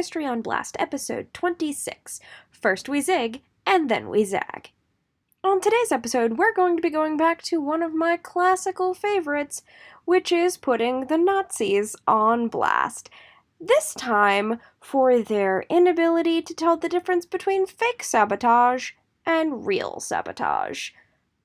History on Blast, episode 26. First we zig, and then we zag. On today's episode, we're going to be going back to one of my classical favorites, which is putting the Nazis on blast. This time for their inability to tell the difference between fake sabotage and real sabotage.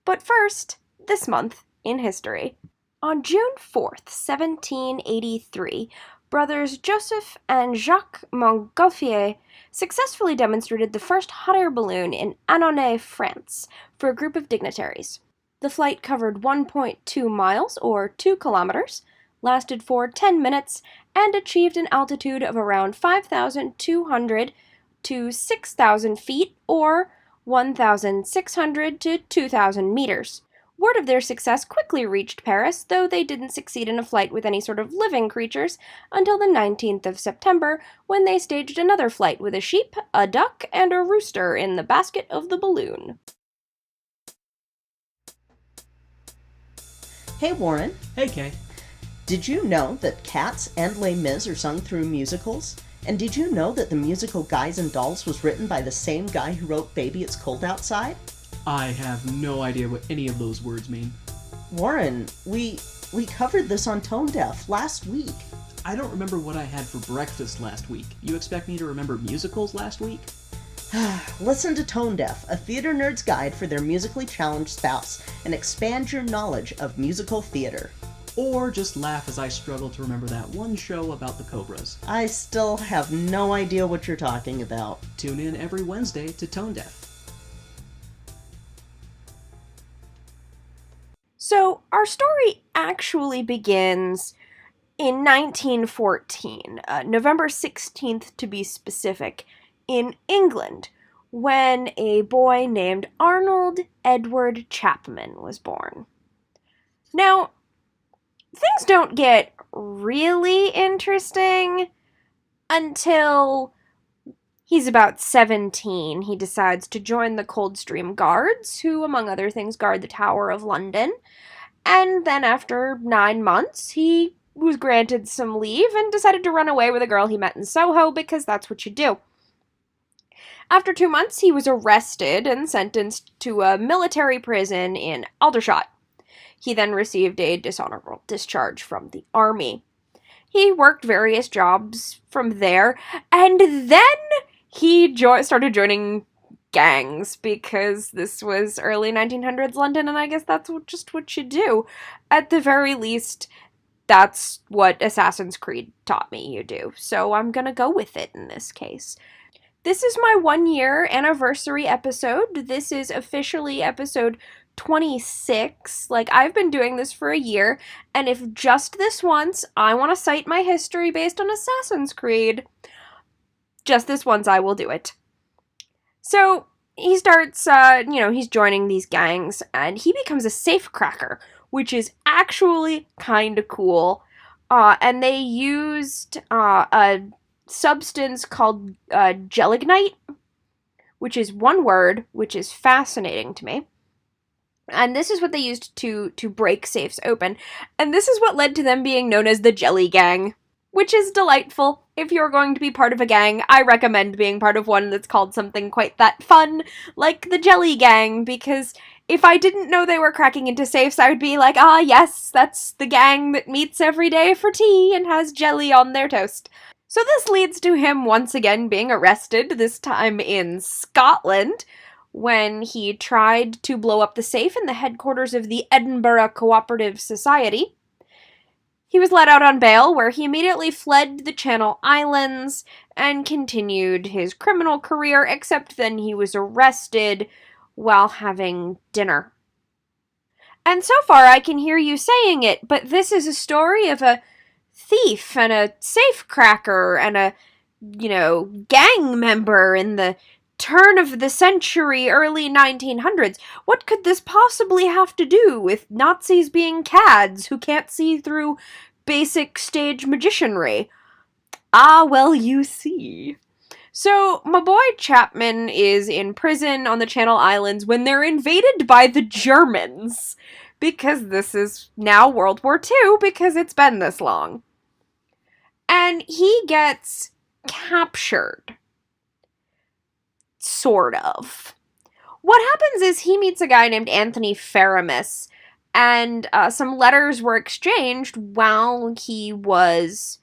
But first, this month in history. On June 4th, 1783, brothers Joseph and Jacques Montgolfier successfully demonstrated the first hot air balloon in Annonay, France, for a group of dignitaries. The flight covered 1.2 miles, or 2 kilometers, lasted for 10 minutes, and achieved an altitude of around 5,200 to 6,000 feet, or 1,600 to 2,000 meters. Word of their success quickly reached Paris, though they didn't succeed in a flight with any sort of living creatures until the 19th of September, when they staged another flight with a sheep, a duck, and a rooster in the basket of the balloon. Hey Warren. Hey Kay. Did you know that Cats and Les Mis are sung through musicals? And did you know that the musical Guys and Dolls was written by the same guy who wrote Baby It's Cold Outside? I have no idea what any of those words mean. Warren, we covered this on Tone Deaf last week. I don't remember what I had for breakfast last week. You expect me to remember musicals last week? Listen to Tone Deaf, a theater nerd's guide for their musically challenged spouse, and expand your knowledge of musical theater. Or just laugh as I struggle to remember that one show about the Cobras. I still have no idea what you're talking about. Tune in every Wednesday to Tone Deaf. So, our story actually begins in 1914, November 16th to be specific, in England, when a boy named Arnold Edward Chapman was born. Now, things don't get really interesting until he's about 17. He decides to join the Coldstream Guards, who, among other things, guard the Tower of London. And then after 9 months, he was granted some leave and decided to run away with a girl he met in Soho, because that's what you do. After 2 months, he was arrested and sentenced to a military prison in Aldershot. He then received a dishonorable discharge from the army. He worked various jobs from there, and then he started joining gangs, because this was early 1900s London, and I guess that's just what you do. At the very least, that's what Assassin's Creed taught me you do, so I'm gonna go with it in this case. This is my 1-year anniversary episode. This is officially episode 26. I've been doing this for a year, and if just this once I want to cite my history based on Assassin's Creed, just this once I will do it. So, he starts, he's joining these gangs, and he becomes a safecracker, which is actually kind of cool. And they used a substance called gelignite, which is one word, which is fascinating to me. And this is what they used to break safes open. And this is what led to them being known as the Jelly Gang, which is delightful. If you're going to be part of a gang, I recommend being part of one that's called something quite that fun, like the Jelly Gang, because if I didn't know they were cracking into safes, I would be like, yes, that's the gang that meets every day for tea and has jelly on their toast. So this leads to him once again being arrested, this time in Scotland, when he tried to blow up the safe in the headquarters of the Edinburgh Cooperative Society. He was let out on bail, where he immediately fled the Channel Islands and continued his criminal career, except then he was arrested while having dinner. And so far I can hear you saying it, but this is a story of a thief and a safecracker and a, gang member in the turn of the century, early 1900s. What could this possibly have to do with Nazis being cads who can't see through basic stage magicianry? Well, you see. So, my boy Chapman is in prison on the Channel Islands when they're invaded by the Germans, because this is now World War II, because it's been this long. And he gets captured. Sort of. What happens is he meets a guy named Anthony Faramis, and some letters were exchanged while he was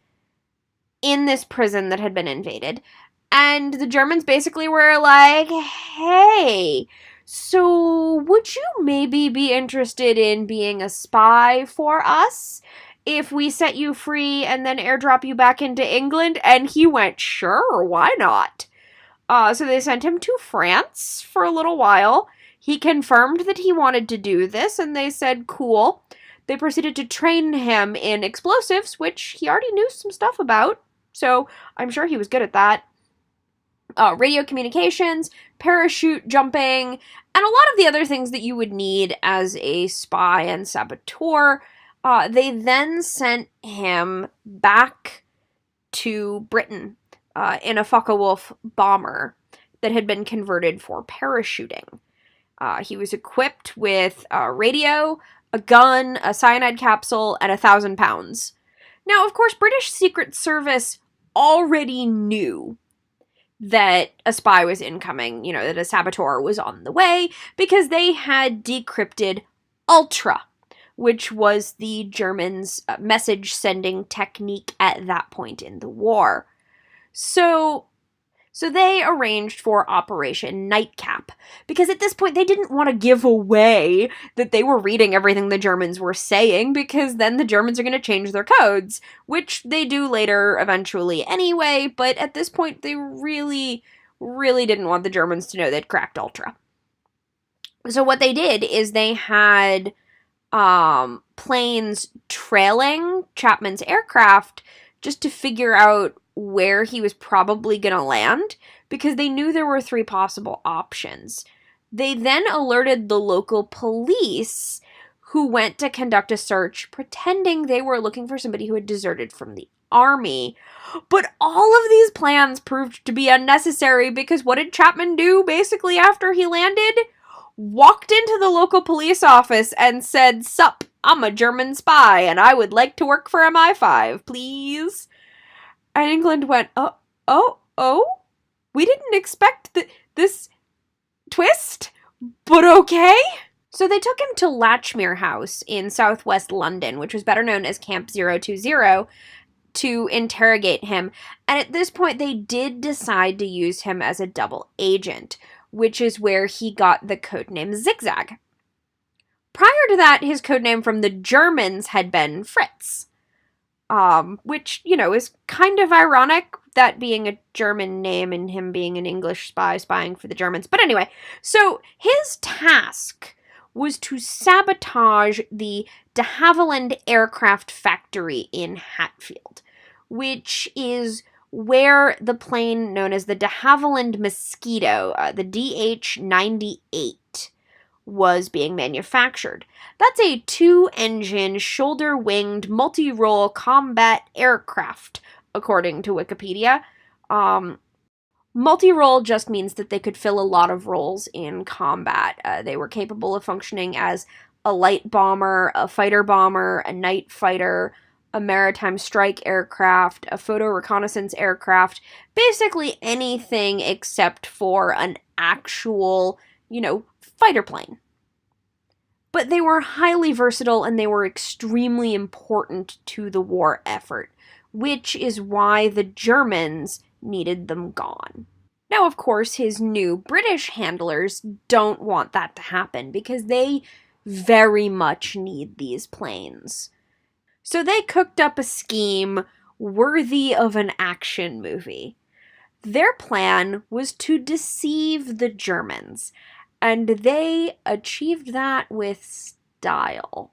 in this prison that had been invaded. And the Germans basically were like, hey, so would you maybe be interested in being a spy for us if we set you free and then airdrop you back into England? And he went, sure, why not? So they sent him to France for a little while. He confirmed that he wanted to do this, and they said, cool. They proceeded to train him in explosives, which he already knew some stuff about, so I'm sure he was good at that. Radio communications, parachute jumping, and a lot of the other things that you would need as a spy and saboteur. They then sent him back to Britain in a Focke-Wulf bomber that had been converted for parachuting. He was equipped with a radio, a gun, a cyanide capsule, and 1,000 pounds. Now, of course, British Secret Service already knew that a spy was incoming, that a saboteur was on the way, because they had decrypted Ultra, which was the Germans' message-sending technique at that point in the war. So they arranged for Operation Nightcap, because at this point they didn't want to give away that they were reading everything the Germans were saying, because then the Germans are going to change their codes, which they do later eventually anyway, but at this point they really, really didn't want the Germans to know they'd cracked Ultra. So what they did is they had planes trailing Chapman's aircraft just to figure out where he was probably going to land, because they knew there were 3 possible options. They then alerted the local police, who went to conduct a search pretending they were looking for somebody who had deserted from the army. But all of these plans proved to be unnecessary, because what did Chapman do basically after he landed? Walked into the local police office and said, "Sup, I'm a German spy and I would like to work for MI5, please." And England went, oh, we didn't expect this twist, but okay. So they took him to Latchmere House in southwest London, which was better known as Camp 020, to interrogate him. And at this point, they did decide to use him as a double agent, which is where he got the codename Zigzag. Prior to that, his codename from the Germans had been Fritz. Which, is kind of ironic, that being a German name and him being an English spy spying for the Germans. But anyway, so his task was to sabotage the de Havilland Aircraft Factory in Hatfield, which is where the plane known as the de Havilland Mosquito, the DH-98, was being manufactured. That's a 2-engine, shoulder-winged, multi-role combat aircraft, according to Wikipedia. Multi-role just means that they could fill a lot of roles in combat. They were capable of functioning as a light bomber, a fighter bomber, a night fighter, a maritime strike aircraft, a photo reconnaissance aircraft, basically anything except for an actual, fighter plane. But they were highly versatile and they were extremely important to the war effort, which is why the Germans needed them gone. Now, of course, his new British handlers don't want that to happen, because they very much need these planes. So they cooked up a scheme worthy of an action movie. Their plan was to deceive the Germans, and they achieved that with style.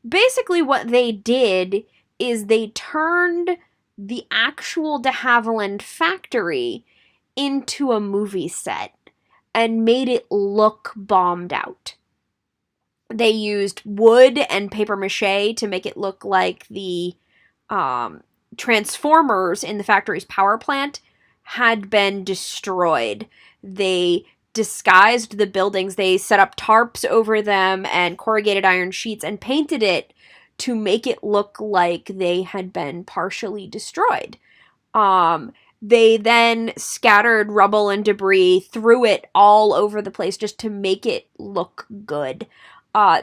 Basically, what they did is they turned the actual de Havilland factory into a movie set and made it look bombed out. They used wood and paper mache to make it look like the transformers in the factory's power plant had been destroyed. They disguised the buildings. They set up tarps over them and corrugated iron sheets and painted it to make it look like they had been partially destroyed. They then scattered rubble and debris, threw it all over the place just to make it look good.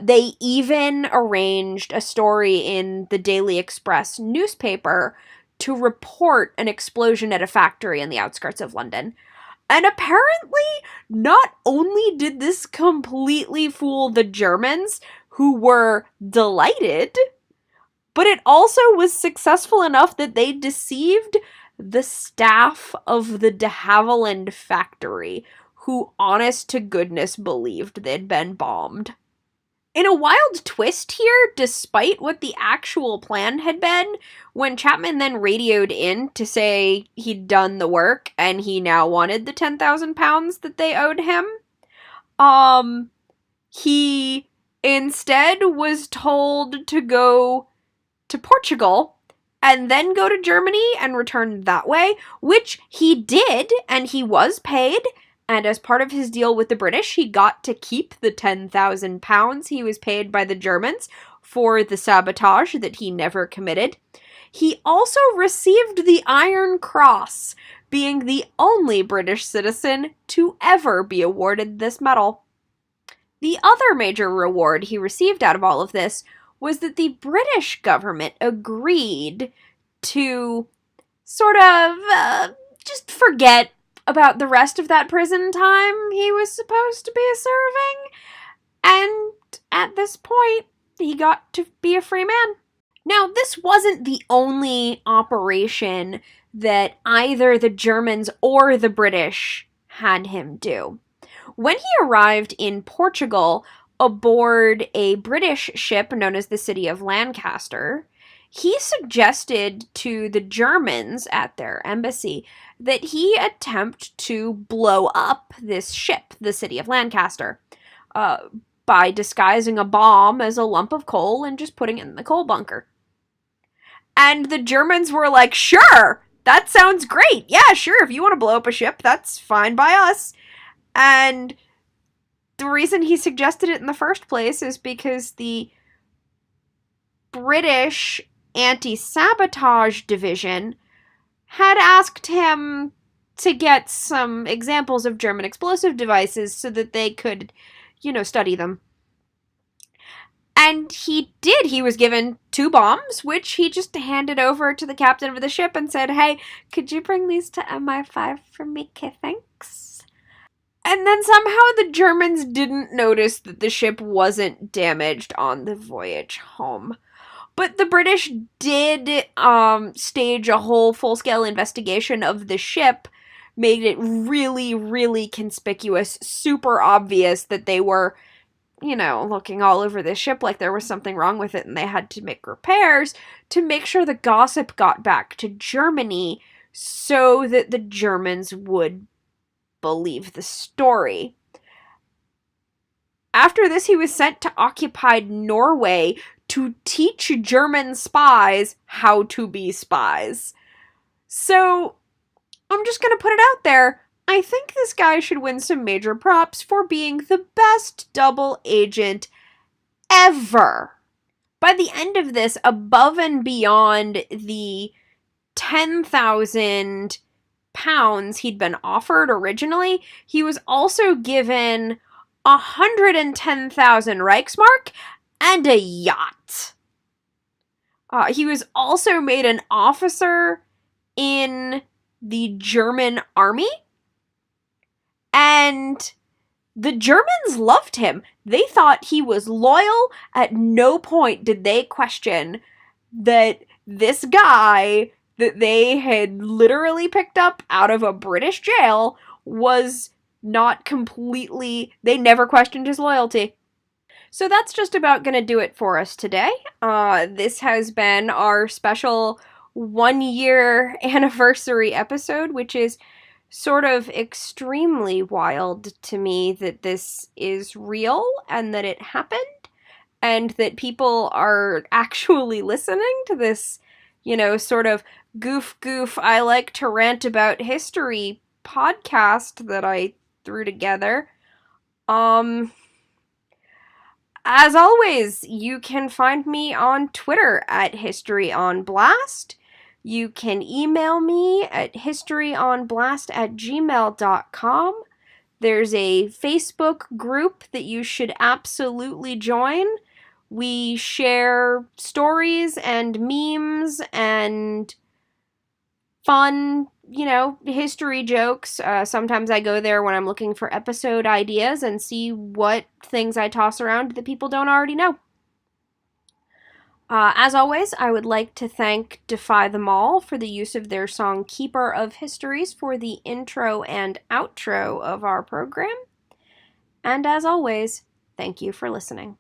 They even arranged a story in the Daily Express newspaper to report an explosion at a factory in the outskirts of London. And apparently, not only did this completely fool the Germans, who were delighted, but it also was successful enough that they deceived the staff of the de Havilland factory, who honest to goodness believed they'd been bombed. In a wild twist here, despite what the actual plan had been, when Chapman then radioed in to say he'd done the work and he now wanted the £10,000 that they owed him, he instead was told to go to Portugal and then go to Germany and return that way, which he did, and he was paid. And as part of his deal with the British, he got to keep the £10,000 he was paid by the Germans for the sabotage that he never committed. He also received the Iron Cross, being the only British citizen to ever be awarded this medal. The other major reward he received out of all of this was that the British government agreed to sort of just forget about the rest of that prison time he was supposed to be serving, and at this point, he got to be a free man. Now, this wasn't the only operation that either the Germans or the British had him do. When he arrived in Portugal aboard a British ship known as the City of Lancaster, he suggested to the Germans at their embassy that he attempt to blow up this ship, the City of Lancaster, by disguising a bomb as a lump of coal and just putting it in the coal bunker. And the Germans were like, sure, that sounds great. Yeah, sure, if you want to blow up a ship, that's fine by us. And the reason he suggested it in the first place is because the British Anti-Sabotage Division had asked him to get some examples of German explosive devices so that they could, study them. And he did. He was given 2 bombs, which he just handed over to the captain of the ship and said, hey, could you bring these to MI5 for me? Okay, thanks. And then somehow the Germans didn't notice that the ship wasn't damaged on the voyage home. But the British did stage a whole full-scale investigation of the ship, made it really, really conspicuous, super obvious that they were, looking all over the ship like there was something wrong with it and they had to make repairs to make sure the gossip got back to Germany so that the Germans would believe the story. After this, he was sent to occupied Norway to teach German spies how to be spies. So, I'm just gonna put it out there. I think this guy should win some major props for being the best double agent ever. By the end of this, above and beyond the £10,000 he'd been offered originally, he was also given 110,000 Reichsmark and a yacht. He was also made an officer in the German army, and the Germans loved him. They thought he was loyal. At no point did they question that this guy that they had literally picked up out of a British jail was not completely... They never questioned his loyalty. So that's just about going to do it for us today. This has been our special 1-year anniversary episode, which is sort of extremely wild to me that this is real and that it happened and that people are actually listening to this, sort of goof, I like to rant about history podcast that I threw together. As always, you can find me on Twitter at History on Blast. You can email me at historyonblast@gmail.com. There's a Facebook group that you should absolutely join. We share stories and memes and fun, history jokes. Sometimes I go there when I'm looking for episode ideas and see what things I toss around that people don't already know. As always, I would like to thank Defy Them All for the use of their song Keeper of Histories for the intro and outro of our program. And as always, thank you for listening.